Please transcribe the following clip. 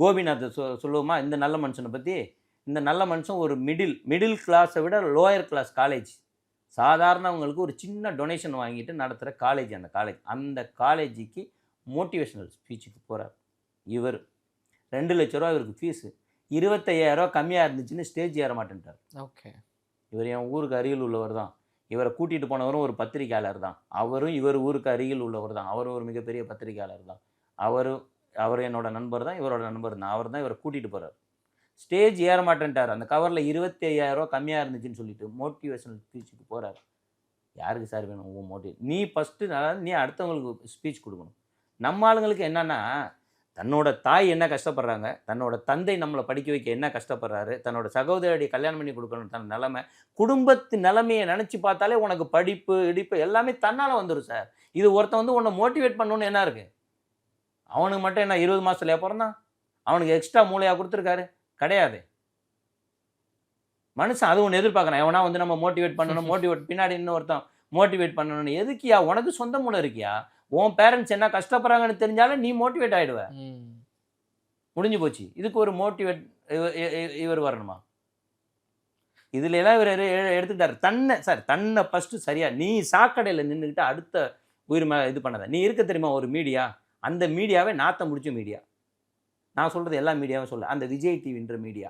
கோபிநாத் சொல்லுவோமா இந்த நல்ல மனுஷனை பற்றி? இந்த நல்ல மனுஷன் ஒரு மிடில் கிளாஸை விட லோயர் கிளாஸ் காலேஜ். சாதாரணவங்களுக்கு ஒரு சின்ன டொனேஷன் வாங்கிட்டு நடத்துகிற காலேஜ் அந்த காலேஜ். அந்த காலேஜுக்கு மோட்டிவேஷனல் ஸ்பீச்சுக்கு போகிறார் இவர். ரூ. 2,00,000 இவருக்கு ஃபீஸு. ரூ. 25,000 கம்மியாக இருந்துச்சுன்னு ஸ்டேஜ் ஏற மாட்டேன்ட்டார். ஓகே. இவர் என் ஊருக்கு அருகில் உள்ளவர் தான். இவரை கூட்டிகிட்டு போனவரும் ஒரு பத்திரிகையாளர் தான். அவரும் இவர் ஊருக்கு அருகில் உள்ளவர் தான். அவரும் ஒரு மிகப்பெரிய பத்திரிகையாளர் தான். அவர் என்னோட நண்பர் தான், இவரோட நண்பர் தான். அவர் தான் இவரை கூட்டிகிட்டு போகிறார். ஸ்டேஜ் ஏற மாட்டேன்ட்டார். அந்த கவரில் ரூ. 25,000 கம்மியாக இருந்துச்சுன்னு சொல்லிட்டு மோட்டிவேஷனல் ஸ்பீச்சுக்கு போகிறார். யாருக்கு சார் வேணும் உன் நீ ஃபஸ்ட்டு நீ அடுத்தவங்களுக்கு ஸ்பீச் கொடுக்கணும். நம்ம ஆளுங்களுக்கு என்னன்னா, தன்னோட தாய் என்ன கஷ்டப்படுறாங்க, தன்னோட தந்தை நம்மளை படிக்க வைக்க என்ன கஷ்டப்படுறாரு, தன்னோட சகோதரியை கல்யாணம் பண்ணி கொடுக்கணும் தன் நிலைமை, குடும்பத்து நிலைமையை நினச்சி பார்த்தாலே உனக்கு படிப்பு இடிப்பு எல்லாமே தன்னால் வந்துடும் சார். இது ஒருத்தன் வந்து உன்னை மோட்டிவேட் பண்ணணுன்னு என்ன இருக்குது? அவனுக்கு மட்டும் என்ன 20 மாதத்துலையா பிறந்தான்? அவனுக்கு எக்ஸ்ட்ரா மூளையாக கொடுத்துருக்காரு? கிடையாது. மனுஷன் அது ஒன்று எதிர்பார்க்குறான். எவனா வந்து நம்ம மோட்டிவேட் பண்ணணும், பின்னாடி இன்னொருத்தன் மோட்டிவேட் பண்ணணும்னு. எதுக்கியா? உனக்கு சொந்த மூளை இருக்கியா? உன் பேரண்ட்ஸ் என்ன கஷ்டப்படுறாங்கன்னு தெரிஞ்சாலும் நீ மோட்டிவேட் ஆகிடுவ. முடிஞ்சு போச்சு. இதுக்கு ஒரு மோட்டிவேட் இவர் வரணுமா? இதுல எல்லாம் இவர் எடுத்துக்கிட்டார். தன்னை ஃபஸ்ட்டு சரியா நீ சாக்கடையில் நின்றுக்கிட்டு அடுத்த உயிர் இது பண்ணாத. நீ இருக்க தெரியுமா ஒரு மீடியா? அந்த மீடியாவே நாத்தம் முடிச்ச மீடியா. நான் சொல்கிறது எல்லா மீடியாவும் சொல்ல. அந்த விஜய் டிவின்ற மீடியா.